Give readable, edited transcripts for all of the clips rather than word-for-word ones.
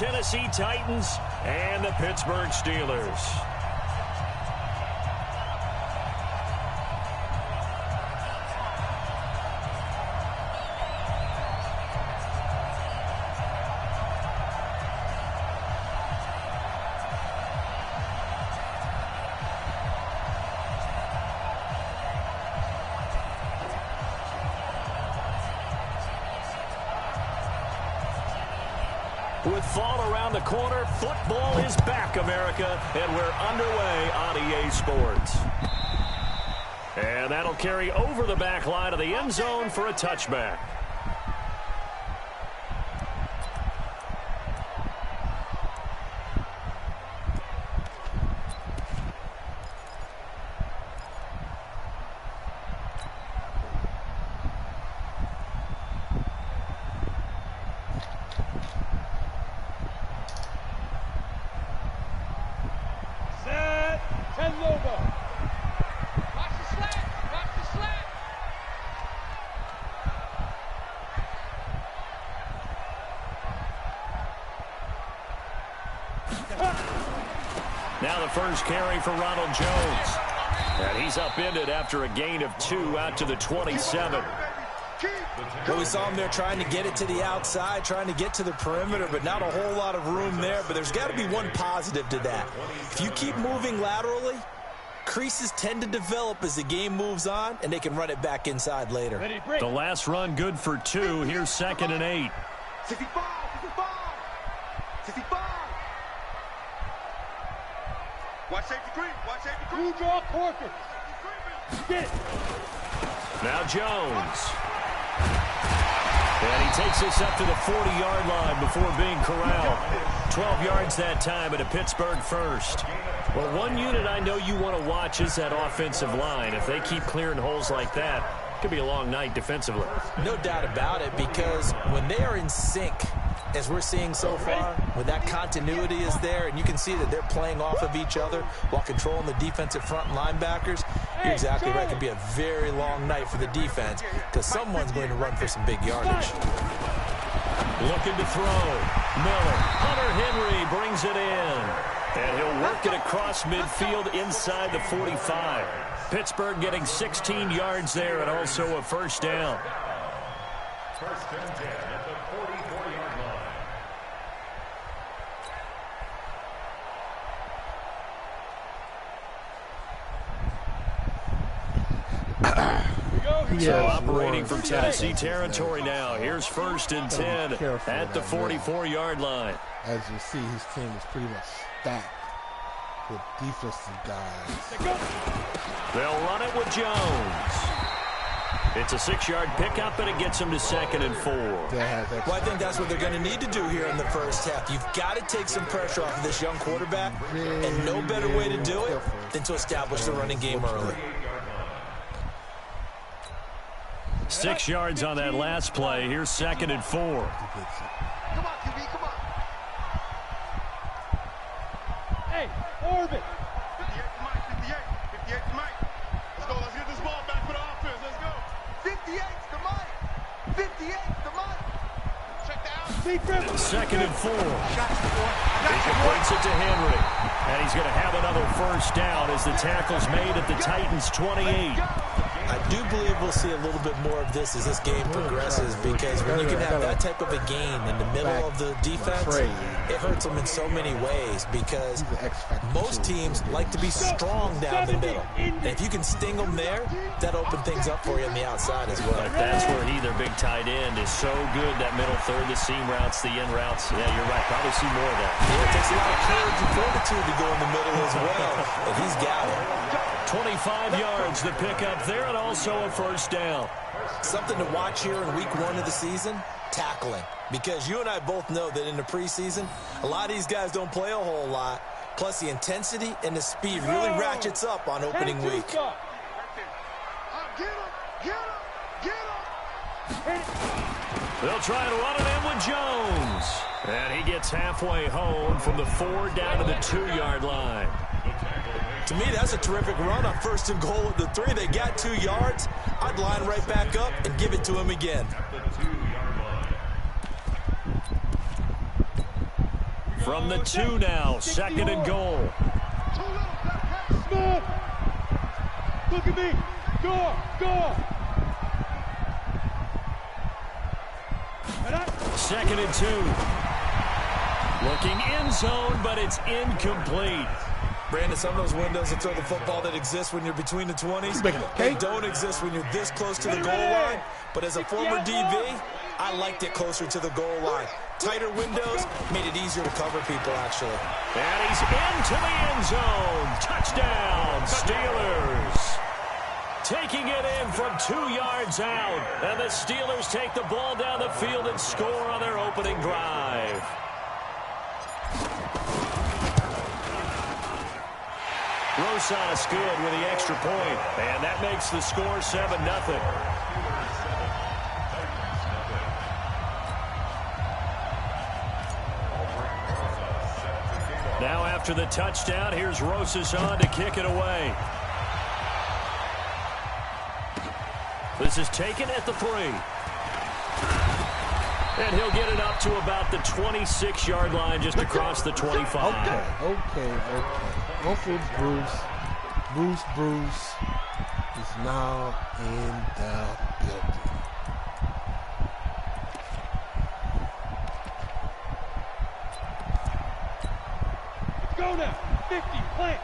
Tennessee Titans and the Pittsburgh Steelers. With fall around the corner, football is back, America, and we're underway on EA Sports. And that'll carry over the back line of the end zone for a touchback. Now the first carry for Ronald Jones. And he's upended after a gain of 2 out to the 27. Well, we saw him there trying to get it to the outside, trying to get to the perimeter, but not a whole lot of room there. But there's got to be one positive to that. If you keep moving laterally, creases tend to develop as the game moves on, and they can run it back inside later. The last run good for 2. Here's 2nd and 8. 65, 65, 65. Watch safety green. Watch safety green. You draw Corker. Get it. Now Jones. And he takes this up to the 40-yard line before being corralled. 12 yards that time at a Pittsburgh first. Well, one unit I know you want to watch is that offensive line. If they keep clearing holes like that, it could be a long night defensively. No doubt about it, because when they are in sync, as we're seeing so far, when that continuity is there, and you can see that they're playing off of each other while controlling the defensive front linebackers, you're exactly right. It could be a very long night for the defense because someone's going to run for some big yardage. Looking to throw. Miller. Hunter Henry brings it in. And he'll work it across midfield inside the 45. Pittsburgh getting 16 yards there and also a first down. First and 10 at the 44-yard line. So operating from Tennessee territory now. Here's 1st and 10 at the 44-yard line. As you see, his team is pretty much stacked with defensive guys. They'll run it with Jones. It's a 6-yard pickup, and it gets them to 2nd and 4. Well, I think that's what they're going to need to do here in the first half. You've got to take some pressure off of this young quarterback, and no better way to do it than to establish the running game early. 6 yards on that last play. Here's 2nd and 4. Come on, QB, come on. Hey, Orbit. 58 to Mike, 58 to Mike. Let's go, let's get this ball back for the offense. Let's go. 58 to Mike. 58 to Mike. Check that out. 2nd and 4. He completes it to Henry. And he's going to have another first down as the tackle's made at the Titans' 28. I do believe we'll see a little bit more of this as this game progresses, because when you can have that type of a gain in the middle of the defense, it hurts them in so many ways, because most teams like to be strong down the middle. And if you can sting them there, that opens things up for you on the outside as well. But that's where their big tight end, is so good. That middle third, the seam routes, the in routes. Yeah, you're right. Probably see more of that. Yeah, it takes a lot of courage and fortitude to go in the middle as well. And he's got it. 25 yards the pickup there, and also a first down. Something to watch here in week 1 of the season, tackling. Because you and I both know that in the preseason, a lot of these guys don't play a whole lot. Plus the intensity and the speed really ratchets up on opening week. Get him. They'll try to run it in with Jones. And he gets halfway home from the 4 down to the 2-yard line. To me, that's a terrific run on 1st and goal at the 3. They got 2 yards. I'd line right back up and give it to him again. From the 2 now, 2nd and goal. Smith! Look at me! Go! 2nd and 2. Looking end zone, but it's incomplete. Brandon, some of those windows to throw the football that exist when you're between the 20s, they don't exist when you're this close to the goal line. But as a former DB, I liked it closer to the goal line. Tighter windows made it easier to cover people, actually. And he's into the end zone. Touchdown, Steelers. Taking it in from 2 yards out. And the Steelers take the ball down the field and score on their opening drive. Rosas good with the extra point. And that makes the score 7-0. Now after the touchdown, here's Rosas on to kick it away. This is taken at the 3. And he'll get it up to about the 26-yard line, just across the 25. Okay. Uncle Bruce is now in the building. Let's go now. 50, plant.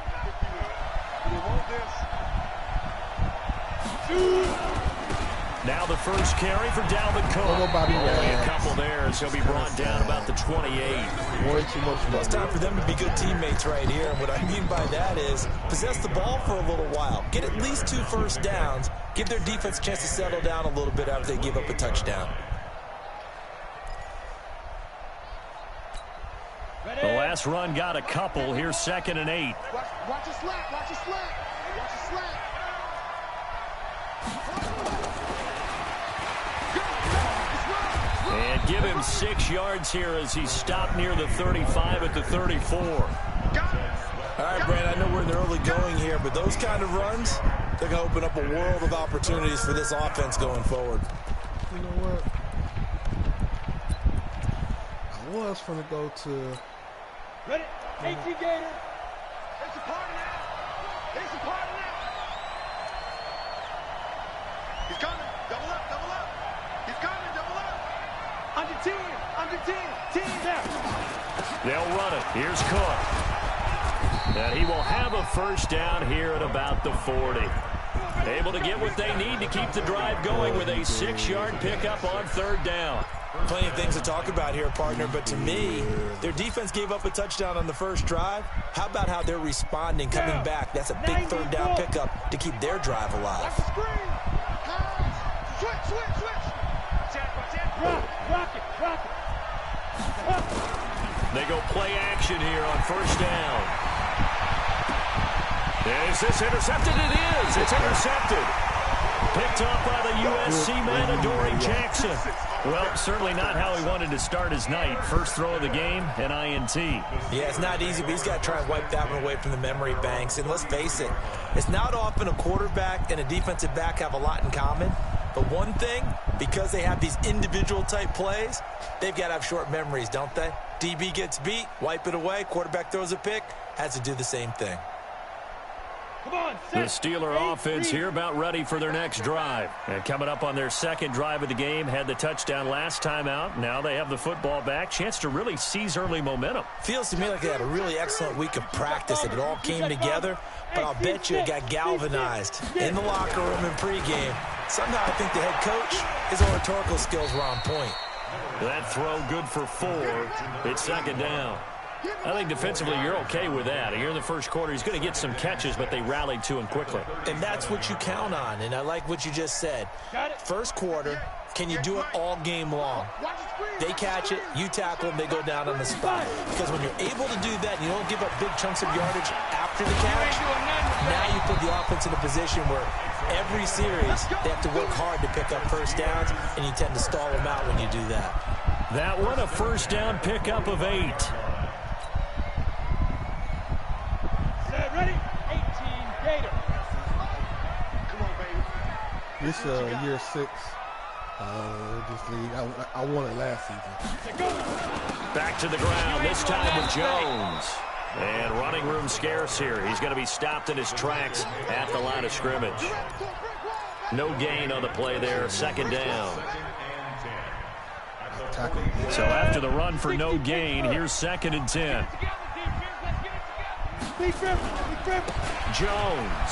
We want this. Now the first carry for Dalvin Cook. Only a couple there, so he'll be brought down about the 28. Way too much. It's time for them to be good teammates right here. And what I mean by that is possess the ball for a little while. Get at least 2 first downs. Give their defense a chance to settle down a little bit after they give up a touchdown. The last run got a couple. Here's 2nd and 8. Watch your slant. Watch your slant. Watch your slant. And give him 6 yards here as he stopped near the 35 at the 34. All right, Brandon, I know we're in the early going here, but those kind of runs, they're going to open up a world of opportunities for this offense going forward. You know what? I was going to go to... Ready? 18 Gator. It's a party now. It's a party now. He's coming. Double up. He's coming. Double up. Under 10. 10 now. They'll run it. Here's Cook. And he will have a first down here at about the 40. Able to get what they need to keep the drive going with a 6-yard pickup on 3rd down. Plenty of things to talk about here, partner, but to me, their defense gave up a touchdown on the first drive. How about how they're responding, coming back? That's a big 3rd down pickup to keep their drive alive. Watch the screen. Switch. Rock it. They go play action here on 1st down. Is this intercepted? It is. It's intercepted. Picked up by the USC man, Adoree Jackson. Well, certainly not how he wanted to start his night. First throw of the game, an INT. Yeah, it's not easy, but he's got to try and wipe that one away from the memory banks. And let's face it, it's not often a quarterback and a defensive back have a lot in common. But one thing, because they have these individual type plays, they've got to have short memories, don't they? DB gets beat, wipe it away, quarterback throws a pick, has to do the same thing. The Steeler offense here about ready for their next drive. And coming up on their 2nd drive of the game, had the touchdown last time out. Now they have the football back. Chance to really seize early momentum. Feels to me like they had a really excellent week of practice and it all came together. But I'll bet you it got galvanized in the locker room in pregame. Somehow I think the head coach, his oratorical skills were on point. That throw good for 4. It's 2nd down. I think defensively you're okay with that. Here in the first quarter, he's going to get some catches, but they rallied to him quickly. And that's what you count on, and I like what you just said. First quarter, can you do it all game long? They catch it, you tackle them, they go down on the spot. Because when you're able to do that and you don't give up big chunks of yardage after the catch, now you put the offense in a position where every series they have to work hard to pick up first downs, and you tend to stall them out when you do that. That one, a first down pickup of 8. Ready? 18 Gator. Come on, baby. This year 6. This league. I won it last season. Go. Back to the ground, this time with Jones. And running room scarce here. He's going to be stopped in his tracks at the line of scrimmage. No gain on the play there, second down. So after the run for no gain, here's 2nd and 10. Jones.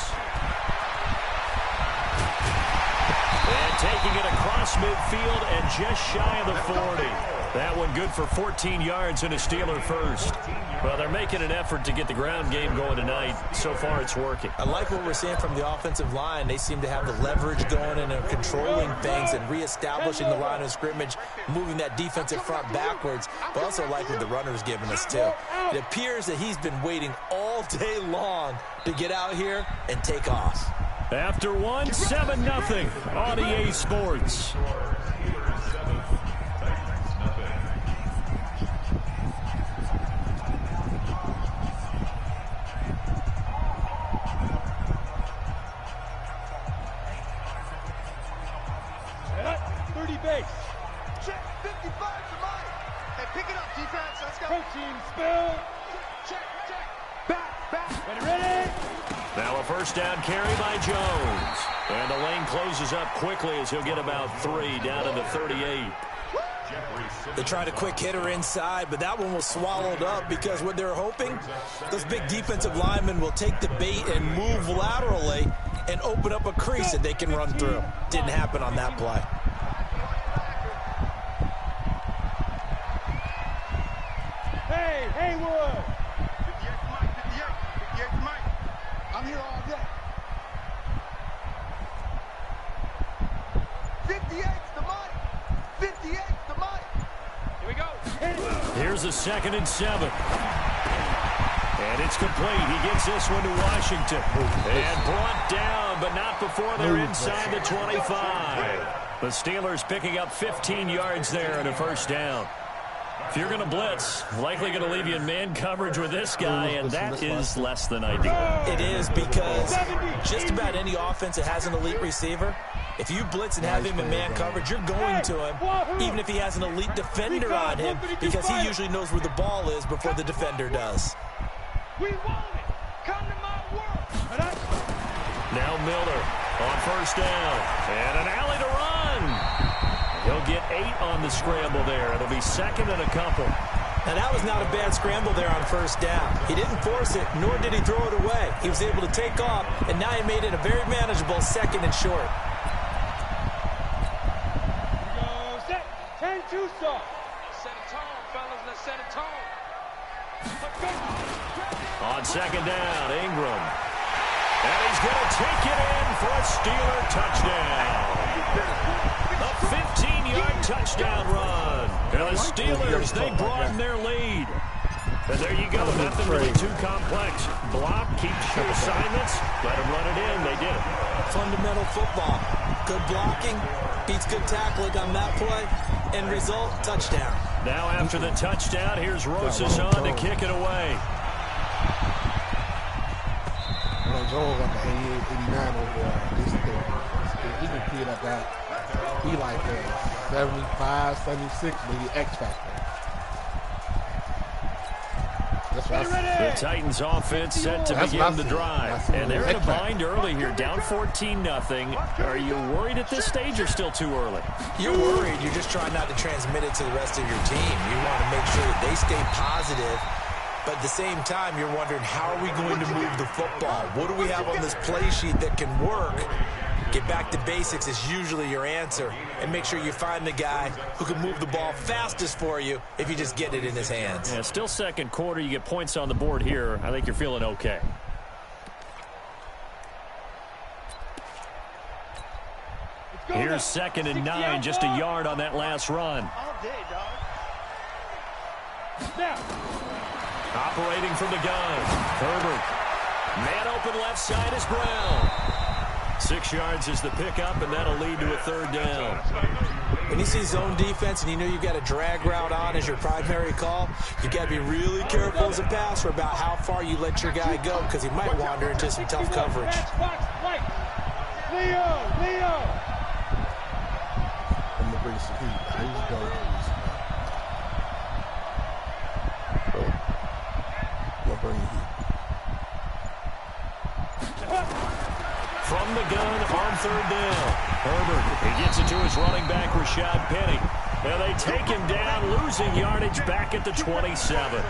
And taking it across midfield and just shy of the 40. That one good for 14 yards and a Steeler first. Well, they're making an effort to get the ground game going tonight. So far, it's working. I like what we're seeing from the offensive line. They seem to have the leverage going and are controlling things and reestablishing the line of scrimmage, moving that defensive front backwards, but also like what the runner's giving us, too. It appears that he's been waiting all day long to get out here and take off. After one, 7-0 on EA Sports. Check 55 to Mike. Hey, pick it up, defense. Let's go. Protein spill. Check. Back. Ready? Now a first down carry by Jones. And the lane closes up quickly as he'll get about 3 down to the 38. They tried a quick hitter inside, but that one was swallowed up because what they're hoping, those big defensive linemen will take the bait and move laterally and open up a crease that they can run through. Didn't happen on that play. Hey, Haywood. 58 to Mike. 58 to Mike. I'm here all day. 58 to Mike. 58 to Mike. Here we go. Here's a 2nd and 7. And it's complete. He gets this one to Washington. And brought down, but not before they're inside the 25. The Steelers picking up 15 yards there and a first down. If you're going to blitz, likely going to leave you in man coverage with this guy, and that is less than ideal. It is because just about any offense that has an elite receiver, if you blitz and have him in man coverage, you're going to him, even if he has an elite defender on him, because he usually knows where the ball is before the defender does. We want it. Come to my world. Now Miller on first down, and an alley to run. He'll get 8 on the scramble there. It'll be 2nd and a couple. Now, that was not a bad scramble there on first down. He didn't force it, nor did he throw it away. He was able to take off, and now he made it a very manageable 2nd and short. Go set. 10-2 soft. Set a tone, fellas. Let's set a tone. On 2nd down, Ingram. And he's going to take it in for a Steeler touchdown. A 15-yard touchdown run. And the Steelers, they broaden their lead. And there you go. Nothing really too complex. Block, keep your assignments, let them run it in. They did it. Fundamental football. Good blocking, beats good tackling on that play. End result, touchdown. Now after the touchdown, here's Rosas on to kick it away. Jones got the 89 overall. He can clean up that. He like 75, 76, maybe X factor. That's what The Titans offense set to begin the drive. And they're in a bind early here, down 14-0. Are you worried at this stage or still too early? You're worried. You're just trying not to transmit it to the rest of your team. You want to make sure that they stay positive. But at the same time, you're wondering, how are we going to move the football? What do we have on this play sheet that can work? Get back to basics is usually your answer. And make sure you find the guy who can move the ball fastest for you if you just get it in his hands. Yeah, still second quarter. You get points on the board here. I think you're feeling okay. Here's 2nd and 9, just a yard on that last run. All day, dog. Now. Operating from the gun, Herbert. Man open left side is Brown. 6 yards is the pickup, and that'll lead to a 3rd down. When you see zone defense and you know you've got a drag route on as your primary call, you got to be really careful as a passer about how far you let your guy go, because he might wander into some tough coverage. Leo. I'm going to bring some heat. I usually go. crazy. From the gun on third down. Herbert, he gets it to his running back, Rashad Penny. And they take him down, losing yardage back at the 27.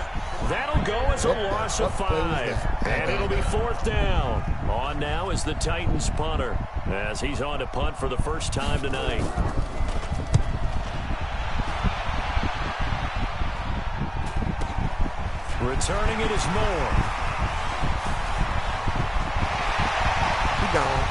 That'll go as a loss of 5. And it'll be fourth down. On now is the Titans punter, as he's on to punt for the first time tonight. Returning it is Moore. He gone.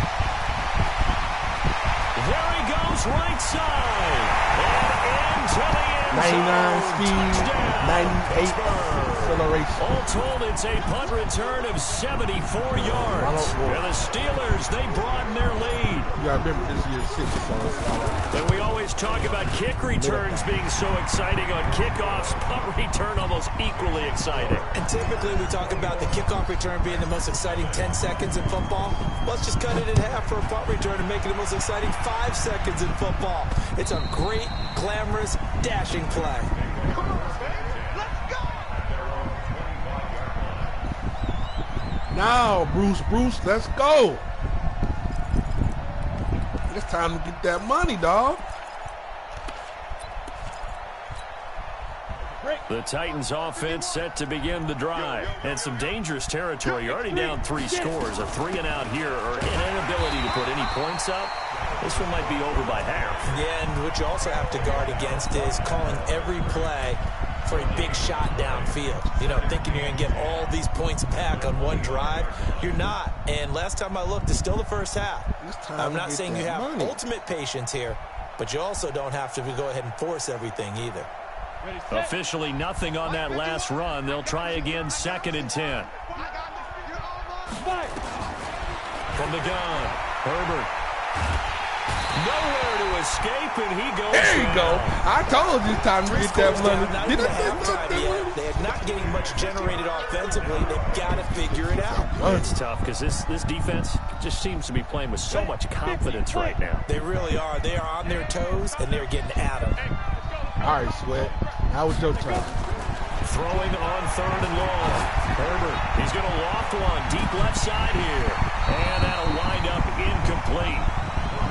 There he goes, right side. And into the end zone. 99 speed, Touchdown. 98 acceleration. All told, it's a punt return of 74 yards. And the Steelers, they broaden their lead. You gotta remember this year's 6, so And we always talk about kick returns being so exciting. On kickoffs, punt return almost equally exciting. And typically we talk about the kickoff return being the most exciting 10 seconds in football. Let's just cut it in half for a punt return and make it the most exciting 5 seconds in football. It's a great, glamorous, dashing play. Come on, man. Let's go. now, Bruce, let's go. It's time to get that money, dog. The Titans offense set to begin the drive. And some dangerous territory. You're already down 3 scores. A 3 and out here, or an inability to put any points up. This one might be over by half. Yeah, and what you also have to guard against is calling every play for a big shot downfield. You know, thinking you're going to get all these points back on one drive. You're not. And last time I looked, it's still the first half. I'm not saying you have ultimate patience here, but you also don't have to go ahead and force everything either. Officially nothing on that last run. They'll try again, 2nd and 10. From the gun, Herbert. Nowhere to escape, and he goes. There you go. I told you it's time to get that money. Did I They're not getting much generated offensively. They've got to figure it out. It's tough because this defense just seems to be playing with so much confidence right now. They really are. They are on their toes, and they're getting at them. All right, Sweat. How was your turn? Throwing on 3rd and long. Herbert, he's going to loft one deep left side here. And that'll wind up incomplete.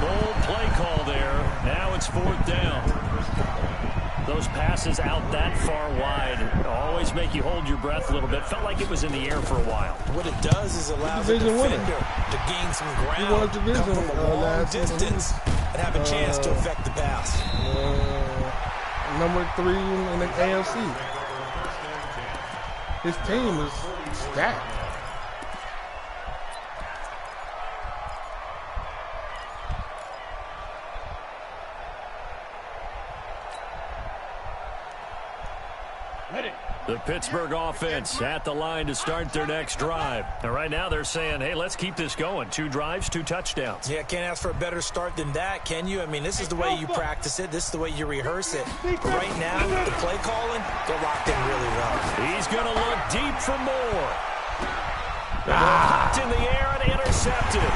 Bold play call there. Now it's 4th down. Those passes out that far wide always make you hold your breath a little bit. Felt like it was in the air for a while. What it does is allow the defender to gain some ground, come from a long distance, and have a chance to affect the pass. Number 3 in the AFC. His team is stacked. The Pittsburgh offense at the line to start their next drive. And right now they're saying, hey, let's keep this going. 2 drives, 2 touchdowns. Yeah, can't ask for a better start than that, can you? I mean, this is the way you practice it. This is the way you rehearse it. But right now, the play calling, they're locked in really well. He's going to look deep for more. Popped in the air and intercepted.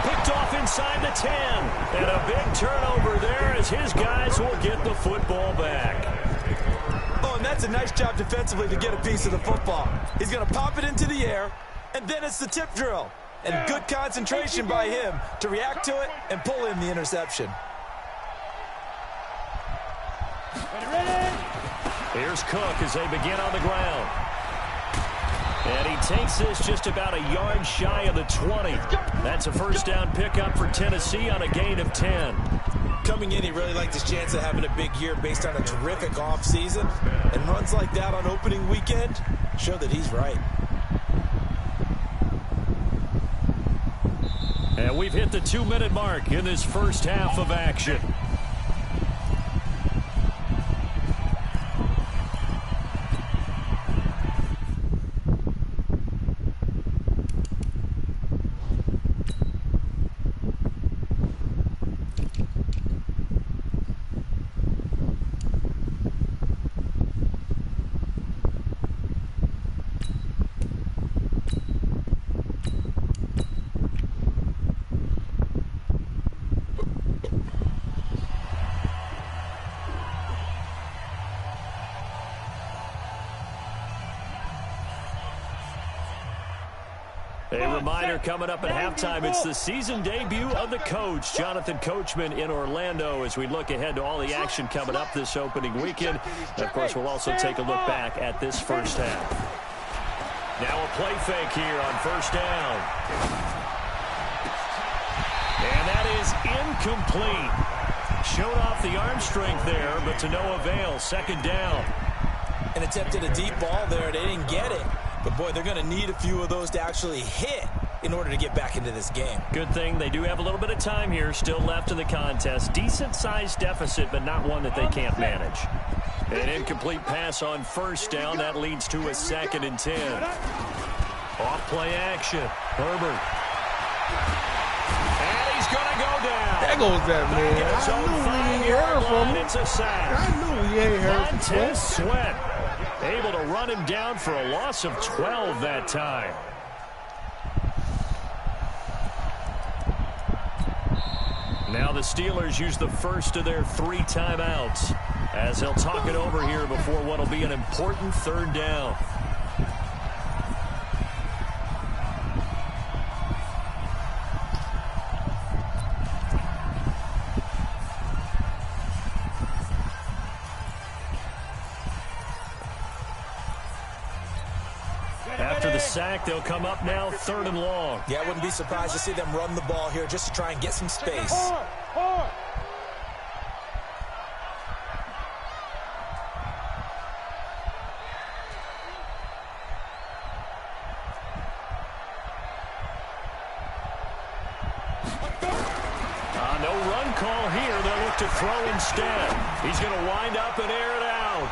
Picked off inside the 10. And a big turnover there as his guys will get the football back. Oh, and that's a nice job defensively to get a piece of the football. He's going to pop it into the air, and then it's the tip drill. And good concentration by him to react to it and pull in the interception. Here's Cook as they begin on the ground. And he takes this just about a yard shy of the 20. That's a first down pickup for Tennessee on a gain of 10. Coming in, he really liked his chance of having a big year based on a terrific offseason. And runs like that on opening weekend show that he's right. And we've hit the 2-minute mark in this first half of action. A reminder coming up at halftime, it's the season debut of the coach, Jonathan Coachman, in Orlando, as we look ahead to all the action coming up this opening weekend. And, of course, we'll also take a look back at this first half. Now a play fake here on first down. And that is incomplete. Showed off the arm strength there, but to no avail. Second down. And attempted a deep ball there. They didn't get it. But, boy, they're going to need a few of those to actually hit in order to get back into this game. Good thing they do have a little bit of time here still left in the contest. Decent-sized deficit, but not one that they can't manage. An incomplete pass on first down. That leads to a 2nd and 10. Off play action. Herbert. And he's going to go down. There goes that man. I knew we ain't heard from him. It's a sack. I knew we ain't heard from him. Montez Sweat able to run him down for a loss of 12 that time. Now the Steelers use the first of their 3 timeouts as they'll talk it over here before what will be an important 3rd down. After the sack, they'll come up now 3rd and long. Yeah, I wouldn't be surprised to see them run the ball here just to try and get some space. No run call here. They'll look to throw instead. He's going to wind up and air it out.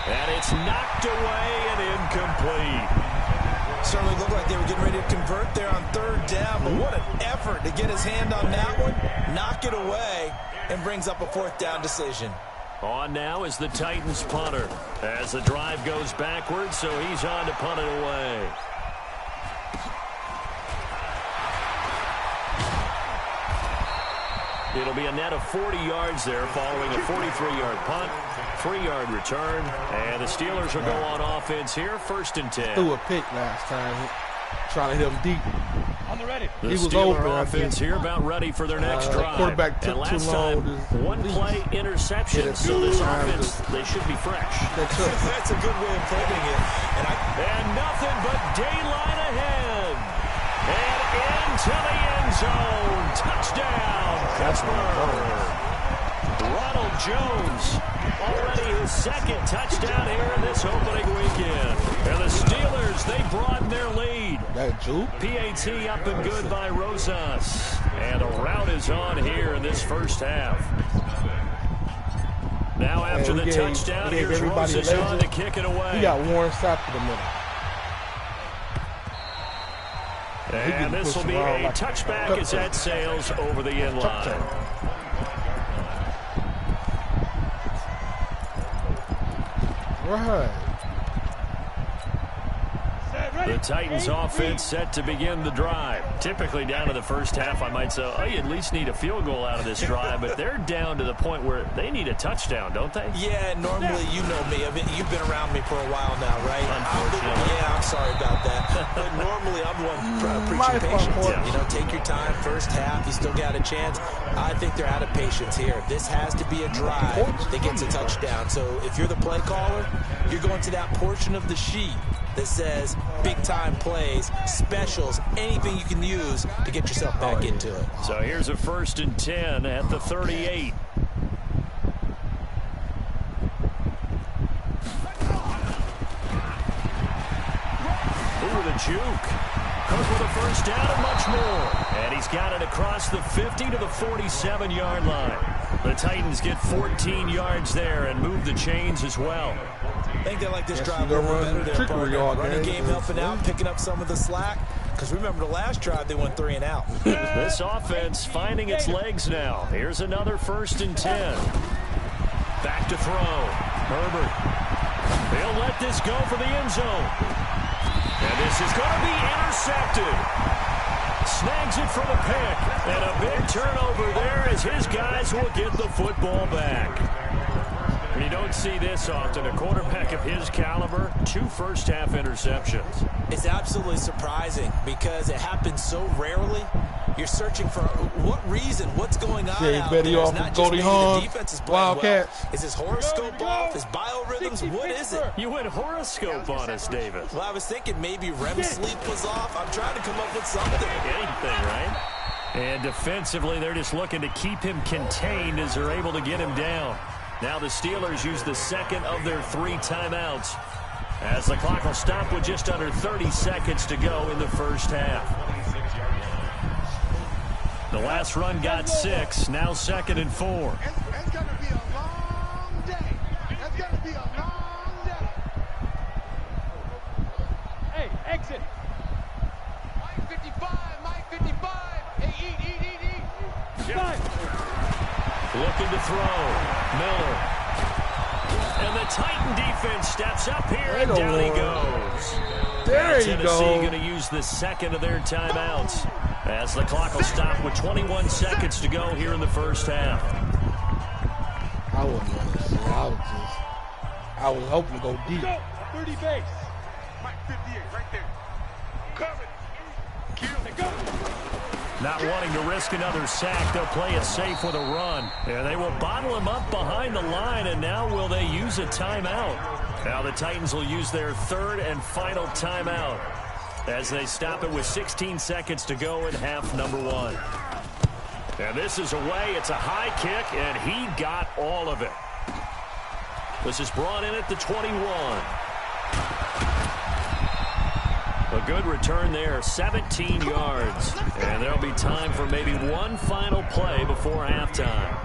And it's knocked away and incomplete. Certainly looked like they were getting ready to convert there on 3rd down, but what an effort to get his hand on that one, knock it away, and brings up a 4th down decision. On now is the Titans punter as the drive goes backwards, so he's on to punt it away. It'll be a net of 40 yards there following a 43-yard punt, 3-yard return, and the Steelers will go on offense here, 1st and 10. Threw a pick last time, trying to hit him deep. On the ready. The He was Steeler open, offense here about ready for their next drive. Quarterback took and last too long. time, one play interception, so this offense, they should be fresh. That's a good way of putting it. And nothing but daylight ahead. And into the end zone. Touchdown, Pittsburgh. Ronald Jones, already his 2nd touchdown here in this opening weekend. And the Steelers, they broaden their lead. That juke. PAT up and good by Rosas. And the route is on here in this first half. Now after the touchdown, here's Rosas on to kick it away. He got Warren Sapp in the middle. And this will be a touchback as that sails over the end line. Right. The Titans offense set to begin the drive. Typically down to the first half, I might say, oh, you at least need a field goal out of this drive, but they're down to the point where they need a touchdown, don't they? Yeah, normally you know me. You've been around me for a while now, right? Unfortunately. I'm sorry about that. But normally I'm the one preaching patience. Yeah. You know, take your time. First half, you still got a chance. I think they're out of patience here. This has to be a drive that gets a touchdown. So if you're the play caller, you're going to that portion of the sheet that says big-time plays, specials, anything you can use to get yourself back into it. So here's a 1st and 10 at the 38. Ooh, the juke. Cook with a 1st down and much more. And he's got it across the 50 to the 47-yard line. The Titans get 14 yards there and move the chains as well. I think they like this drive a little better. Their running game helping out, picking up some of the slack. Because remember, the last drive, they went 3 and out. This offense finding its legs now. Here's another 1st and 10. Back to throw. Herbert. They'll let this go for the end zone. And this is going to be intercepted. Snags it for the pick. And a big turnover there as his guys will get the football back. You don't see this often. A quarterback of his caliber, 2 first-half interceptions. It's absolutely surprising because it happens so rarely. You're searching for what reason, what's going on out there. It's not just maybe the defense is playing well. Is his horoscope off? His biorhythms? What is it? You went horoscope on us, David. Well, I was thinking maybe REM sleep was off. I'm trying to come up with something. Anything, right? And defensively, they're just looking to keep him contained as they're able to get him down. Now the Steelers use the second of their 3 timeouts as the clock will stop with just under 30 seconds to go in the first half. The last run got 6, now 2nd and 4. It's going to be a long day. It's going to be a long day. Hey, exit. Mike 55, Mike 55. Hey, eat. Looking to throw. Miller. And the Titan defense steps up here, and down he goes. There you Tennessee go. going to use the second of their timeouts as the clock will stop with 21 seconds to go here in the first half. I wasn't going to say. I was hoping to go deep. Go. 30 base. Mike 58, right there. Cover it. Kill it. Go. Not wanting to risk another sack, they'll play it safe with a run. And they will bottle him up behind the line, and now will they use a timeout? Now the Titans will use their 3rd and final timeout as they stop it with 16 seconds to go in half number 1. And this is away. It's a high kick, and he got all of it. This is brought in at the 21. A good return there, 17 yards. And there'll be time for maybe one final play before halftime.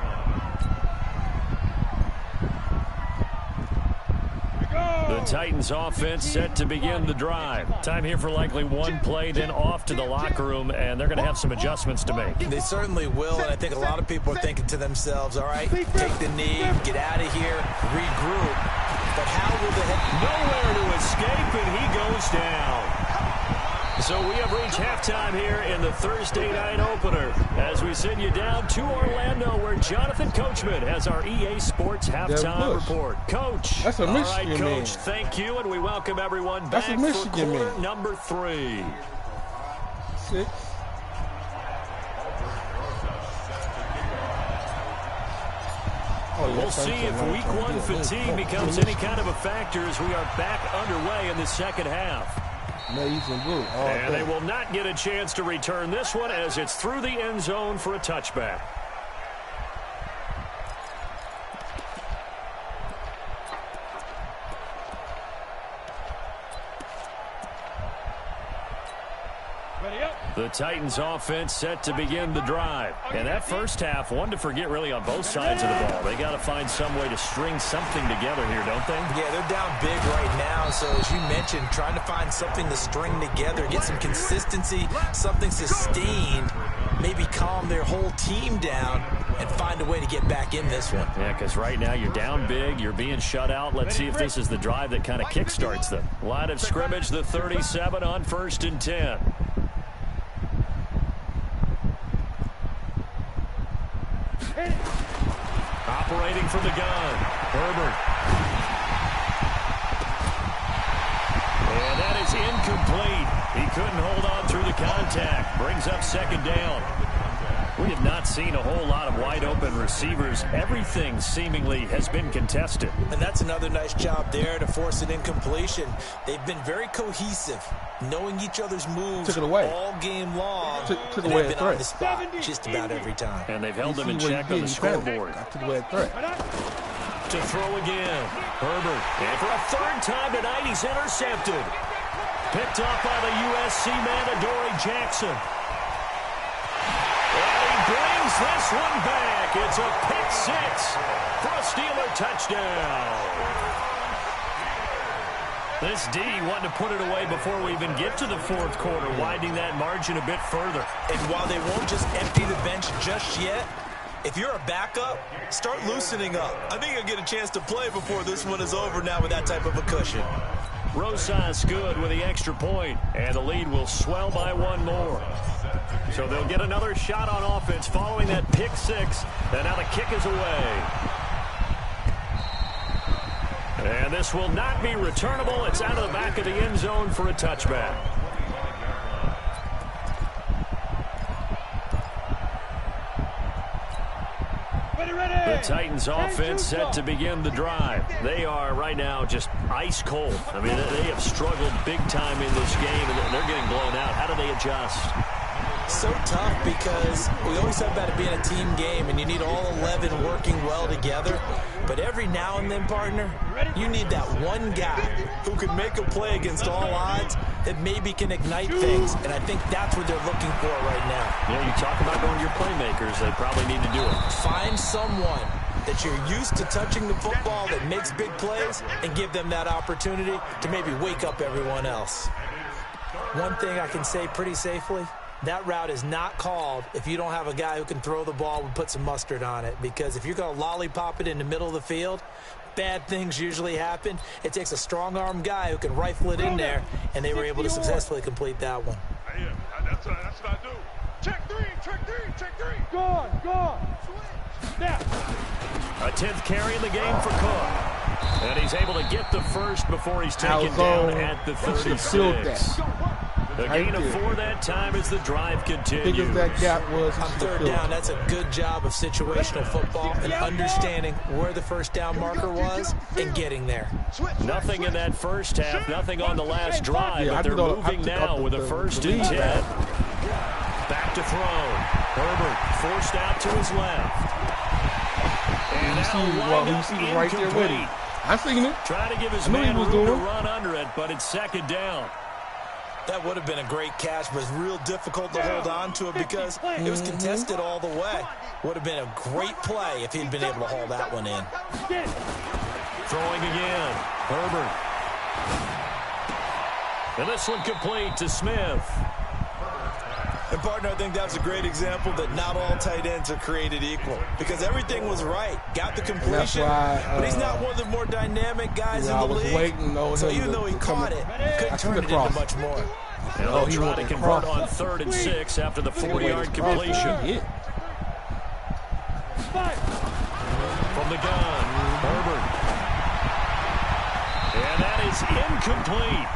The Titans offense set to begin the drive. Time here for likely one play, then off to the locker room, and they're going to have some adjustments to make. They certainly will, and I think a lot of people are thinking to themselves, all right, take the knee, get out of here, regroup. But how will nowhere to escape, and he goes down. So we have reached halftime here in the Thursday night opener as we send you down to Orlando where Jonathan Coachman has our EA Sports halftime report. Coach. That's a Michigan all right, man. Coach, thank you, and we welcome everyone back for quarter number 3. 6. We'll see if week 1 fatigue becomes any kind of a factor as we are back underway in the second half. And they will not get a chance to return this one as it's through the end zone for a touchback. The Titans offense set to begin the drive. And that first half, one to forget really on both sides of the ball. They got to find some way to string something together here, don't they? Yeah, they're down big right now. So as you mentioned, trying to find something to string together, get some consistency, something sustained, maybe calm their whole team down and find a way to get back in this one. Yeah, because right now you're down big, you're being shut out. Let's see if this is the drive that kind of kickstarts them. Line of scrimmage, the 37 on 1st and 10. Operating from the gun, Herbert. And that is incomplete. He couldn't hold on through the contact. Brings up 2nd down. We have not seen a whole lot of wide-open receivers. Everything seemingly has been contested. And that's another nice job there to force an incompletion. They've been very cohesive, knowing each other's moves all game long. Took and away they've a been on threat. the spot just about every time. And they've held them in check on the scoreboard. Took away a threat. To throw again. Herbert. And for a 3rd time tonight, he's intercepted. Picked up by the USC man, Adoree Jackson. Brings this one back. It's a pick 6 for a Steeler touchdown. This D wanting to put it away before we even get to the 4th quarter, widening that margin a bit further. And while they won't just empty the bench just yet, if you're a backup, start loosening up. I think you'll get a chance to play before this one is over now with that type of a cushion. Rosas good with the extra point, and the lead will swell by 1 more. So they'll get another shot on offense following that pick 6, and now the kick is away. And this will not be returnable. It's out of the back of the end zone for a touchback. The Titans offense set to begin the drive. They are right now just ice cold. I mean, they have struggled big time in this game, and they're getting blown out. How do they adjust? So tough because we always talk about it being a team game, and you need all 11 working well together. But every now and then, partner, you need that one guy who can make a play against all odds that maybe can ignite things. And I think that's what they're looking for right now. Yeah, you talk about going to your playmakers. They probably need to do it. Find someone that you're used to touching the football that makes big plays and give them that opportunity to maybe wake up everyone else. One thing I can say pretty safely, that route is not called if you don't have a guy who can throw the ball and put some mustard on it. Because if you're going to lollipop it in the middle of the field, bad things usually happen. It takes a strong-arm guy who can rifle it in there, and they were able to successfully complete that one. Yeah, that's what I do. Check three. Go on. Snap. A 10th carry in the game for Cook. And he's able to get the first before he's taken down at the 36. A gain of 4 that time as the drive continues. Big as that gap was, on third down, that's a good job of situational football and understanding where the first down marker was and getting there. Nothing in that first half, nothing on the last drive, but they're moving now with a 1st and 10. Back to throw. Herbert forced out to his left. And you see right there with him. I seen it. Trying to give his man room to run under it, but it's 2nd down. That would have been a great catch, but it's real difficult to hold on to it because it was contested all the way. Would have been a great play if he'd been able to haul that one in. Throwing again. Herbert. And this one complete to Smith. And, partner, I think that's a great example that not all tight ends are created equal because everything was right. Got the completion, but he's not one of the more dynamic guys in the league. So even though he caught it, couldn't turn it into much more. And they'll try to convert on 3rd and 6 after the 40-yard completion. From the gun, Herbert. And that is incomplete.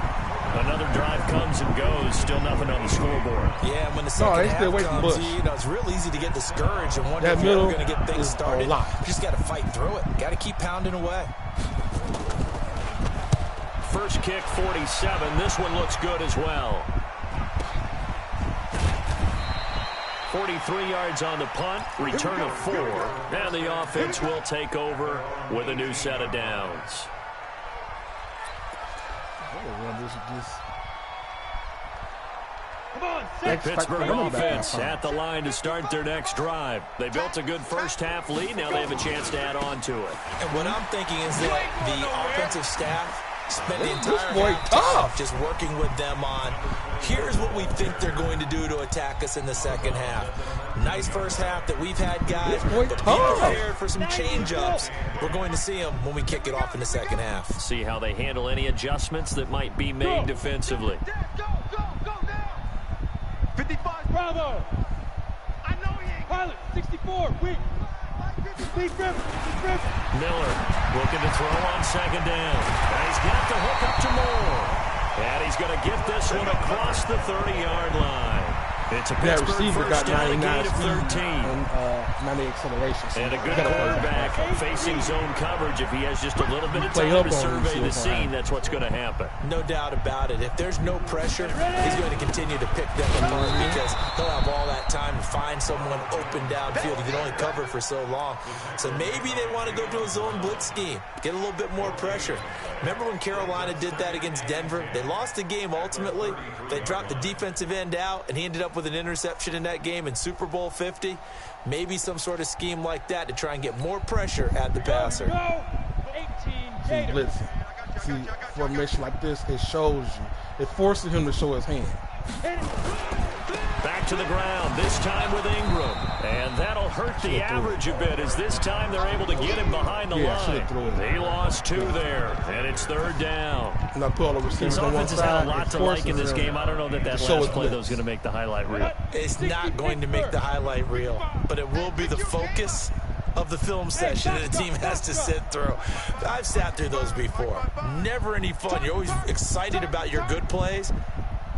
Another drive comes and goes. Still nothing on the scoreboard. Yeah, when the second half comes, it's real easy to get discouraged and wonder if you're ever going to get things started. You just got to fight through it. Got to keep pounding away. First kick, 47. This one looks good as well. 43 yards on the punt. Return of 4. And the offense will take over with a new set of downs. The Pittsburgh offense at the line to start their next drive. They built a good first half lead. Now they have a chance to add on to it. And what I'm thinking is that the offensive staff spent the entire half just working with them on here's what we think they're going to do to attack us in the second half. Nice first half that we've had, guys, but be prepared for some change-ups. We're going to see them when we kick it off in the second half. See how they handle any adjustments that might be made defensively. Go now. 55. Bravo. I know he ain't. Pilot, 64. Weak. Lead grip. Miller looking to throw on 2nd down. And he's got the hook up to Moore. And he's going to get this one across the 30-yard line. It's a Pittsburgh first down, a gain of 13. And 90 acceleration. So and a good quarterback facing zone coverage. If he has just a little bit of time to survey the scene, that's what's going to happen. No doubt about it. If there's no pressure, he's going to continue to pick them apart because he'll have all that time to find someone open downfield. He can only cover for so long. So maybe they want to go to a zone blitz scheme, get a little bit more pressure. Remember when Carolina did that against Denver? They lost the game ultimately. They dropped the defensive end out, and he ended up with an interception in that game in Super Bowl 50. Maybe some sort of scheme like that to try and get more pressure at the passer. See, formation like this, it shows you. It forces him to show his hand. Back to the ground, this time with Ingram. And that'll hurt the average a bit as this time they're able to get him behind the line. They lost 2 there, and it's 3rd down. And I put all the receivers on one side. This offense has had a lot to like in this game. I don't know that last play, though, is going to make the highlight reel. It's not going to make the highlight reel, but it will be the focus of the film session that a team has to sit through. I've sat through those before. Never any fun. You're always excited about your good plays,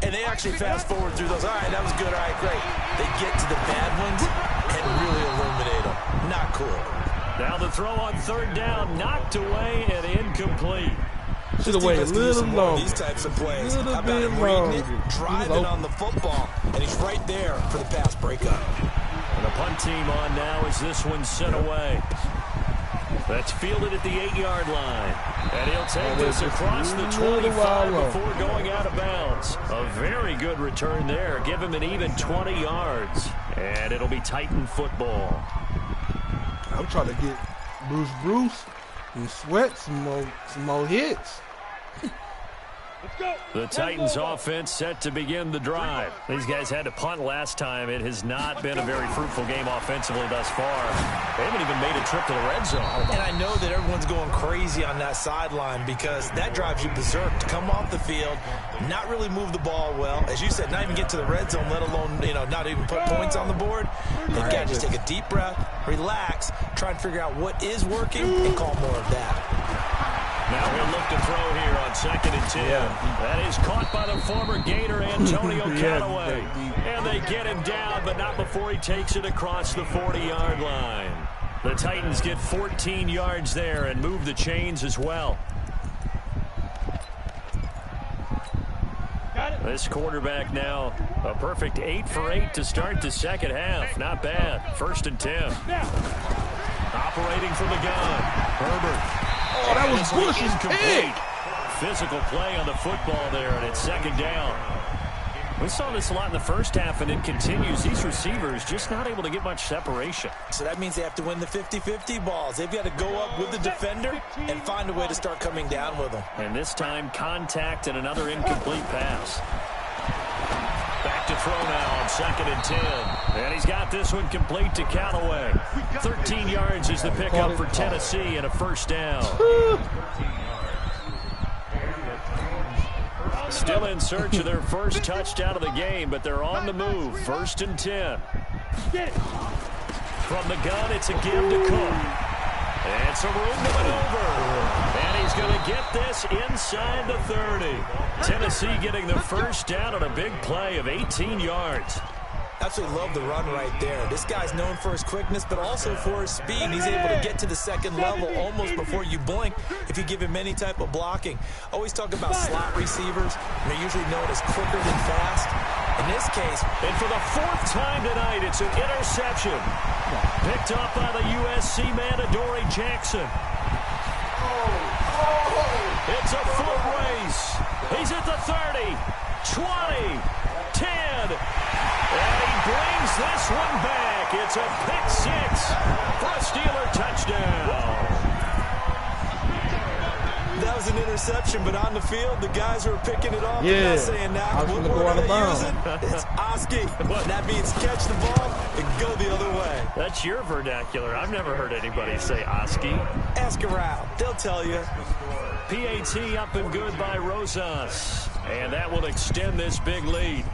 and they actually fast forward through those. All right, that was good. All right, great. They get to the bad ones and really illuminate them. Not cool. Now the throw on third down, knocked away and incomplete. Should have waited a little longer. These types of plays. How about him reading it, driving on the football, and he's right there for the pass breakup. And the punt team on now as this one's sent away. That's fielded at the 8-yard line. And he'll take this across the 25 before going out of bounds. A very good return there. Give him an even 20 yards. And it'll be Titan football. I'm trying to get Bruce and Sweat some more hits. Let's go. The Titans offense set to begin the drive. These guys had to punt last time. It has not been a very fruitful game offensively thus far. They haven't even made a trip to the red zone. And I know that everyone's going crazy on that sideline because that drives you berserk to come off the field, not really move the ball well. As you said, not even get to the red zone, let alone, not even put points on the board. They've got to just take a deep breath, relax, try and figure out what is working and call more of that. Now he'll look to throw here on 2nd and 10. That is caught by the former Gator, Antonio Callaway. And they get him down, but not before he takes it across the 40-yard line. The Titans get 14 yards there and move the chains as well. This quarterback now a perfect 8 for 8 to start the second half. Not bad. 1st and 10. Operating from the gun. Herbert. Oh, that was Bush's pick. Physical play on the football there, and it's 2nd down. We saw this a lot in the first half, and it continues. These receivers just not able to get much separation. So that means they have to win the 50-50 balls. They've got to go up with the defender and find a way to start coming down with them. And this time, contact and another incomplete pass. Back to throw now on 2nd and 10. And he's got this one complete to Callaway. 13 yards is the pickup for Tennessee and a 1st down. Still in search of their first touchdown of the game, but they're on the move. 1st and 10. From the gun, it's a give to Cook. And some room to maneuver. And he's going to get this inside the 30. Tennessee getting the 1st down on a big play of 18 yards. Absolutely love the run right there. This guy's known for his quickness, but also for his speed. He's able to get to the 2nd level almost before you blink if you give him any type of blocking. Always talk about slot receivers. They're usually known as quicker than fast. In this case, and for the 4th time tonight, it's an interception. Picked up by the USC man, Adoree Jackson. It's a foot race. He's at the 30, 20, 10. And he brings this one back. It's a pick 6 for a Steeler touchdown. That was an interception, but on the field, the guys who are picking it off, they're not saying that. What word are they using? It's Oski. That means catch the ball and go the other way. That's your vernacular. I've never heard anybody say Oski. Ask around. They'll tell you. PAT up and good by Rosas. And that will extend this big lead.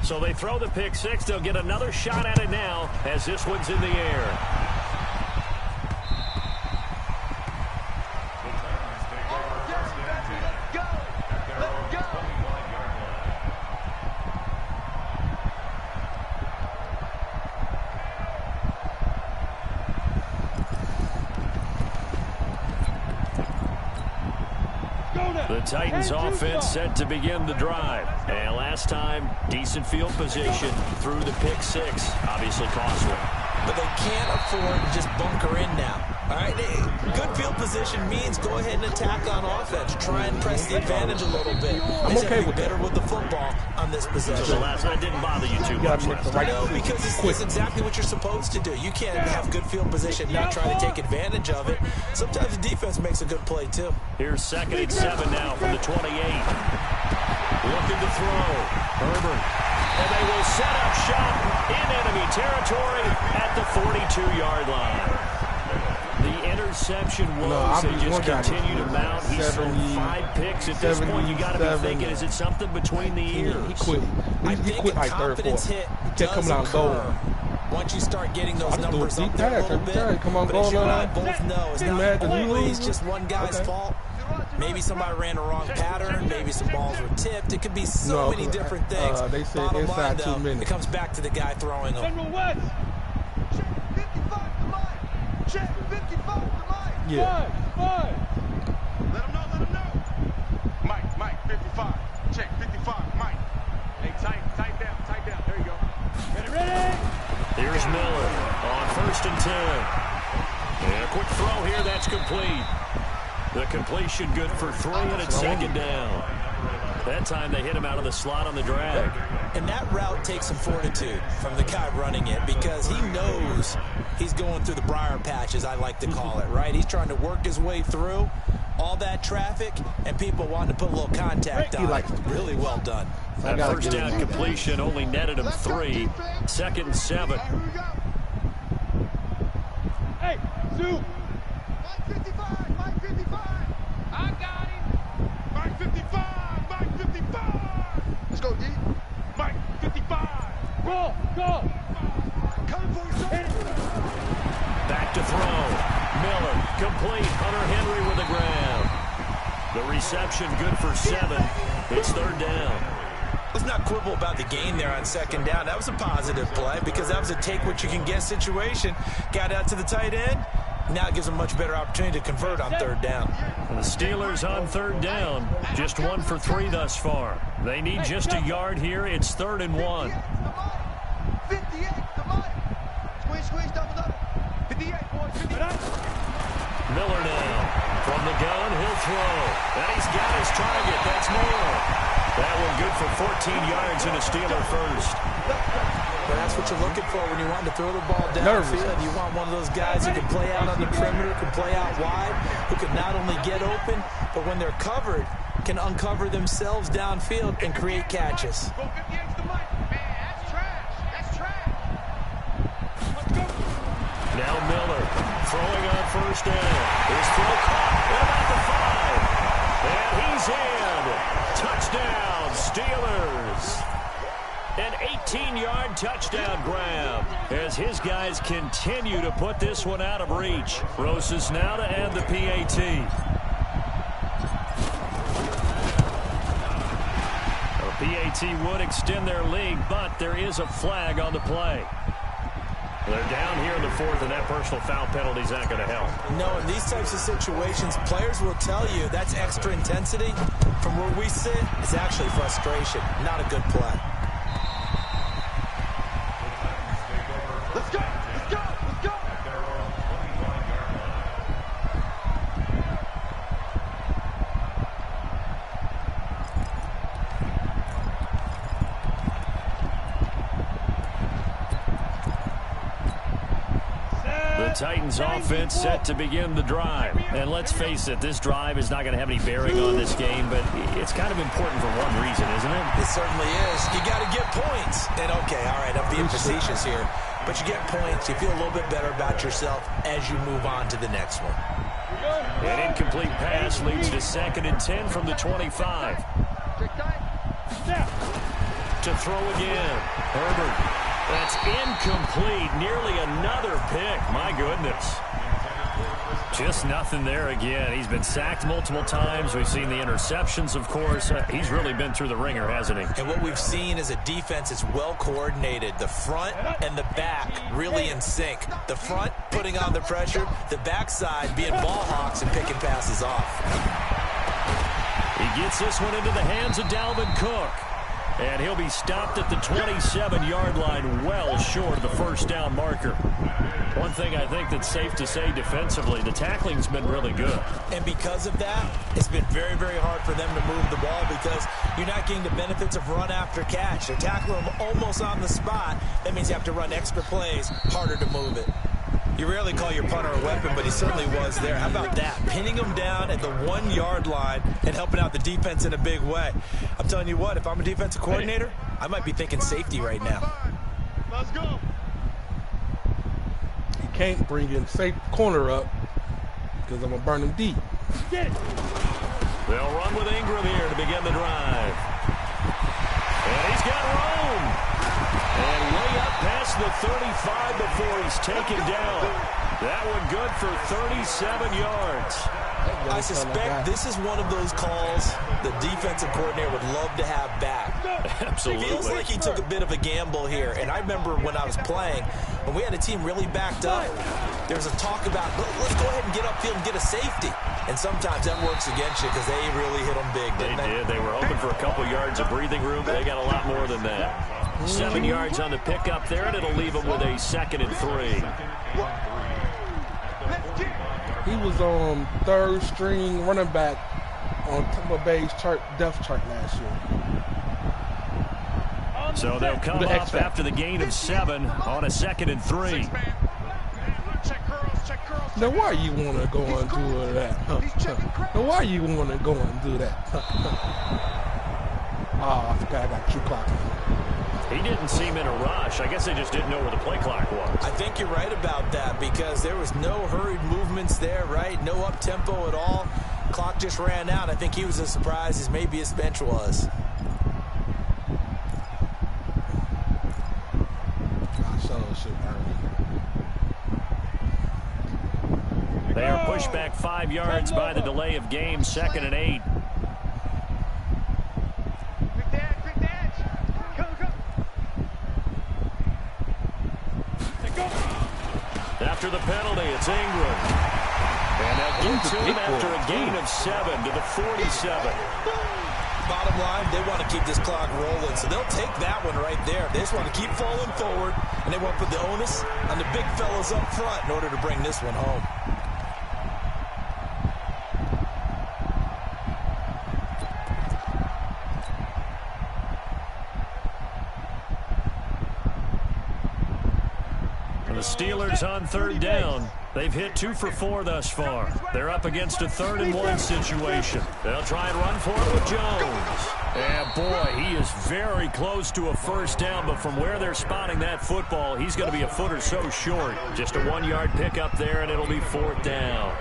So they throw the pick 6. They'll get another shot at it now as this one's in the air. The Titans offense set to begin the drive. And last time, decent field position through the pick 6. Obviously costly. But they can't afford to just bunker in now. All right, good field position means go ahead and attack on offense. Try and press the advantage a little bit. I'm okay with better with the football on this possession. So the last one didn't bother you too much. No, because it's exactly what you're supposed to do. You can't have good field position, not try to take advantage of it. Sometimes the defense makes a good play too. Here's 2nd and 7 now from the 28. Looking to throw. Herbert. And they will set up shop in enemy territory at the 42-yard line. The interception was they just continue to mount. He's thrown 5 picks. At this point, you got to be thinking, is it something between the ears? He quit. He quit like 3rd or 4th. He kept coming out goal. once you start getting those numbers up there a little bit, come on, but as you and I both know, it's not always just one guy's fault. Maybe somebody ran a wrong pattern. Maybe some balls were tipped. It could be so many different things. They said Bottom inside line, 2 though, minutes. it comes back to the guy throwing them. General West. Check 55 to Mike. Check 55 to Mike. Yeah. Five. Let him know. Mike, 55. Check 55, Mike. Hey, tight down. There you go. Get it ready. Here's Miller on 1st and 10. And a quick throw here. That's complete. The completion good for 3, and it's 2nd down. That time they hit him out of the slot on the drag. And that route takes some fortitude from the guy running it because he knows he's going through the briar patch, as I like to call it, right? He's trying to work his way through all that traffic, and people wanting to put a little contact on it. Really well done. That 1st down completion only netted him 3. 2nd and 7. Hey, Zoom. Mike 55, Mike 55. I got him. Mike 55, Mike 55. Let's go, D. Mike 55. Go. Coming for you, Hit it. Back to throw. Miller, complete. Hunter Henry with the grab. The reception good for 7. It's 3rd down. Let's not quibble about the gain there on 2nd down. That was a positive play because that was a take-what-you-can-get situation. Got out to the tight end. Now it gives them a much better opportunity to convert on 3rd down. And the Steelers on 3rd down. Just 1 for 3 thus far. They need just a yard here. It's 3rd and 1. 58 to Mike. Squeeze, double. 58, boys, 58. Miller now. From the gun, he'll throw. And he's got his target. That's Miller. That one good for 14 yards and a Steeler first. But that's what you're looking for when you want to throw the ball downfield. You want one of those guys who can play out on the perimeter, can play out wide, who can not only get open, but when they're covered, can uncover themselves downfield and create catches. Go 58 to Mike. Man, that's trash. Let's go. Now Miller throwing on 1st down. His throw caught at about the 5. And he's in. Touchdown, Steelers. An 18-yard touchdown grab as his guys continue to put this one out of reach. Rosas now to end the PAT. A PAT would extend their lead, but there is a flag on the play. They're down here in the 4th, and that personal foul penalty is not going to help. No, in these types of situations, players will tell you that's extra intensity. From where we sit, it's actually frustration, not a good play. Let's go. Titans offense set to begin the drive. And let's face it, this drive is not going to have any bearing on this game, but it's kind of important for one reason, isn't it? It certainly is. You got to get points. And okay, all right, I'm being facetious here, but you get points. You feel a little bit better about yourself as you move on to the next one. An incomplete pass leads to 2nd and 10 from the 25. To throw again. Herbert. That's incomplete. Nearly another pick. My goodness. Just nothing there again. He's been sacked multiple times. We've seen the interceptions, of course. He's really been through the ringer, hasn't he? And what we've seen is a defense that's well coordinated. The front and the back really in sync. The front putting on the pressure. The backside being ball hawks and picking passes off. He gets this one into the hands of Dalvin Cook. And he'll be stopped at the 27-yard line, well short of the 1st down marker. One thing I think that's safe to say defensively, the tackling's been really good. And because of that, it's been very, very hard for them to move the ball because you're not getting the benefits of run after catch. They're tackling them almost on the spot. That means you have to run extra plays, harder to move it. You rarely call your punter a weapon, but he certainly was there. How about that? Pinning him down at the 1-yard line and helping out the defense in a big way. I'm telling you what, if I'm a defensive coordinator, I might be thinking safety right now. Let's go. He can't bring in safe corner up because I'm going to burn him deep. Get it. They'll run with Ingram here to begin the drive. And he's got room. And way up past the before he's taken down. That one good for 37 yards. I suspect this is one of those calls the defensive coordinator would love to have back. Absolutely. It feels like he took a bit of a gamble here. And I remember when I was playing, when we had a team really backed up, there was a talk about, let's go ahead and get upfield and get a safety. And sometimes that works against you because they really hit them big, didn't they? They were hoping for a couple yards of breathing room, but they got a lot more than that. 7 yards on the pickup there, and it'll leave them with a 2nd and 3. He was on third string running back on Tampa Bay's depth chart last year. So they'll come up after the gain of 7 on a 2nd and 3. Now why you want to go and do that? Now why you want to go and do that? Oh, I forgot I got true clock. He didn't seem in a rush. I guess they just didn't know where the play clock was. I think you're right about that because there was no hurried movements there, right? No up-tempo at all. Clock just ran out. I think he was as surprised as maybe his bench was. They are pushed back 5 yards by the delay of game, 2nd and 8. After the penalty, it's Ingram. And they'll get to him after a gain of 7 to the 47. Bottom line, they want to keep this clock rolling, so they'll take that one right there. They just want to keep falling forward, and they want to put the onus on the big fellas up front in order to bring this one home. The Steelers on 3rd down. They've hit 2 for 4 thus far. They're up against a 3rd and 1 situation. They'll try and run for it with Jones. And boy, he is very close to a 1st down, but from where they're spotting that football, he's going to be a foot or so short. Just a 1-yard pickup there, and it'll be 4th down.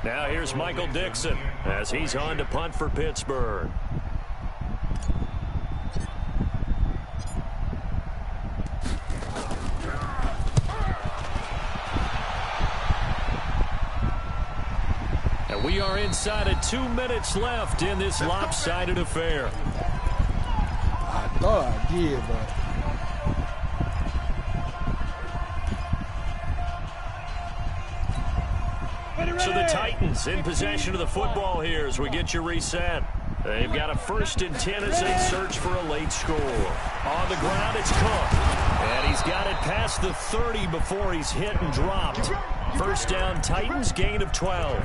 Now here's Michael Dixon as he's on to punt for Pittsburgh. We are inside of 2 minutes left in this lopsided affair. I thought I did, but... So the Titans in possession of the football here as we get you reset. They've got a 1st and 10 as they search for a late score. On the ground, it's Cook. And he's got it past the 30 before he's hit and dropped. 1st down, Titans, gain of 12.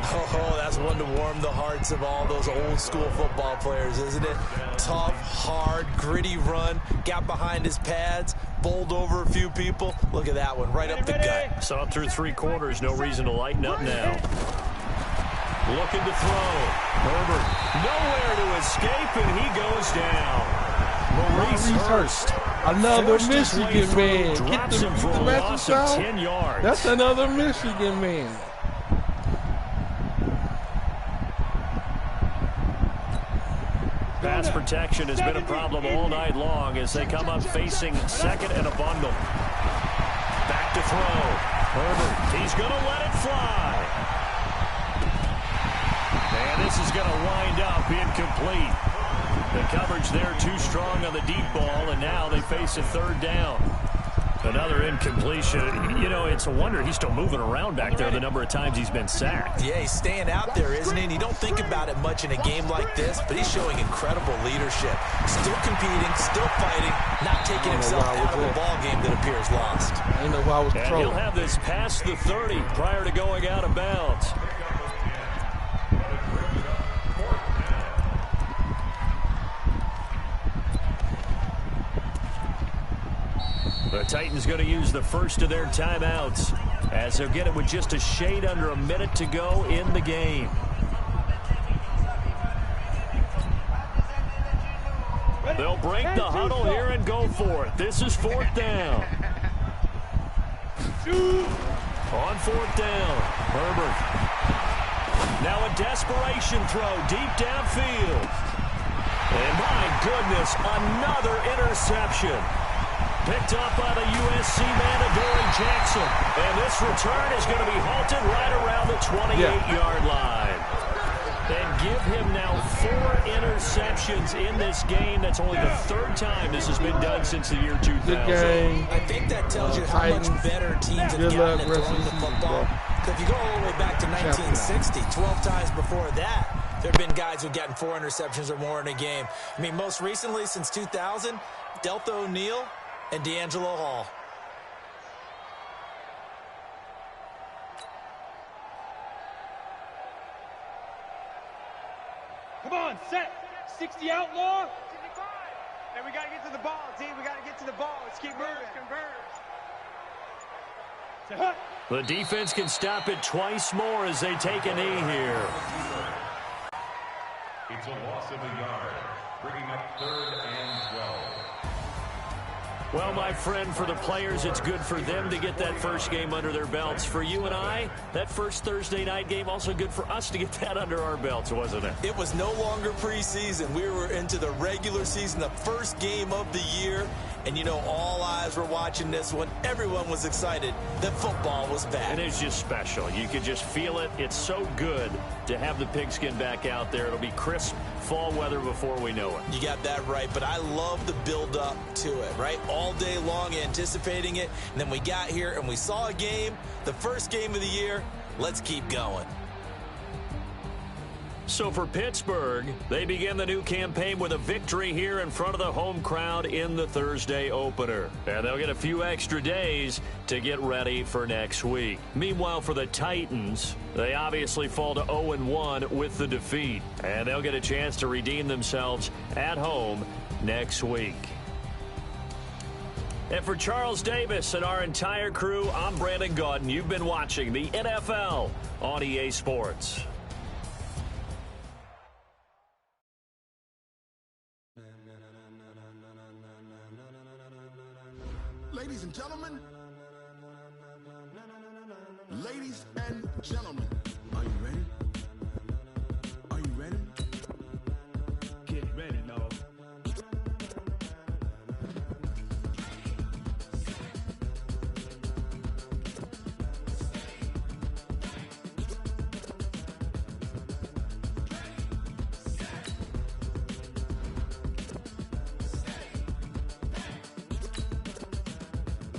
Oh, that's one to warm the hearts of all those old school football players, isn't it? Tough, hard, gritty run, got behind his pads, bowled over a few people. Look at that one, right up the gut. Saw through 3 quarters, no reason to lighten up now. Looking to throw. Herbert, nowhere to escape, and he goes down. Maurice Hurst. Another Michigan man. Drops him for a loss of 10 yards. That's another Michigan man. Pass protection has been a problem all night long as they come up facing 2nd and a bundle. Back to throw. Herbert, he's going to let it fly. And this is going to wind up incomplete. The coverage there too strong on the deep ball, and now they face a 3rd down. Another incompletion. You know, it's a wonder he's still moving around back there the number of times he's been sacked. Yeah, he's staying out there, isn't he? And you don't think about it much in a game like this, but he's showing incredible leadership. Still competing, still fighting, not taking himself out of a ball game that appears lost. I know why I was and he'll have this past the 30 prior to going out of bounds. The Titans going to use the first of their timeouts as they'll get it with just a shade under a minute to go in the game. They'll break the huddle here and go for it. This is 4th down. On 4th down, Herbert. Now a desperation throw deep downfield. And my goodness, another interception. Picked up by the USC man, Adoree Jackson. And this return is going to be halted right around the 28-yard line. And give him now 4 interceptions in this game. That's only the 3rd time this has been done since the year 2000. Good game. I think that tells you how much better teams have gotten at throwing the football. If you go all the way back to 1960, 12 times before that, there have been guys who've gotten 4 interceptions or more in a game. I mean, most recently, since 2000, Deltha O'Neal and D'Angelo Hall. Come on, set. 60 outlaw. And we got to get to the ball, D. We got to get to the ball. Let's keep moving. Converge. The defense can stop it twice more as they take a knee here. It's a loss of a yard, bringing up 3rd and 12. Well, my friend, for the players, it's good for them to get that first game under their belts. For you and I, that first Thursday night game, also good for us to get that under our belts, wasn't it? It was no longer preseason. We were into the regular season, the first game of the year. And, you know, all eyes were watching this one. Everyone was excited that football was back. And it's just special. You could just feel it. It's so good to have the pigskin back out there. It'll be crisp fall weather before we know it. You got that right, but I love the build-up to it, right? All day long anticipating it, and then we got here and we saw a game, the first game of the year. Let's keep going. So for Pittsburgh, they begin the new campaign with a victory here in front of the home crowd in the Thursday opener. And they'll get a few extra days to get ready for next week. Meanwhile, for the Titans, they obviously fall to 0-1 with the defeat. And they'll get a chance to redeem themselves at home next week. And for Charles Davis and our entire crew, I'm Brandon Gaudin. You've been watching the NFL on EA Sports. Ladies and gentlemen, are you ready? Are you ready? Get ready, no.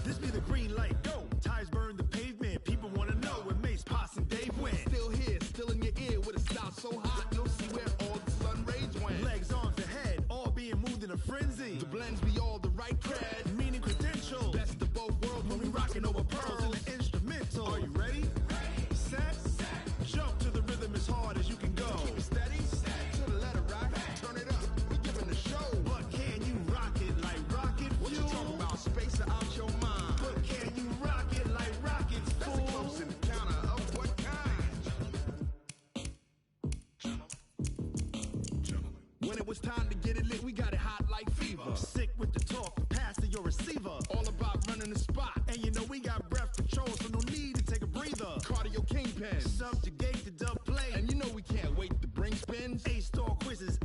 This be the green light, go. Tires burn the pavement. People want to know where Mace, Poss, and Dave went. Still here, still in your ear with a style so hot, you'll see where all the sun rays went. Legs, arms, and head, all being moved in a frenzy. The blends be all the right cred, meaning credentials. Best of both worlds when we rocking over pearls in the instrumental. Are you ready? Set, jump to the rhythm as hard as you can go. Keep it steady, to the letter rock, turn it up, we giving the show. But can you rock it like rocket fuel? What you talking about, space out your mind? But can you rock it like rockets, fool? That's a close encounter of what kind? When it was time to get it lit, we got it hot like fever. Sick with the talk, pass to your receiver. All about running the spot. And you know we got breath control, so no need to take a breather. Cardio kingpin, subjugate the dub play. And you know we can't wait to bring spins. A-star quizzes,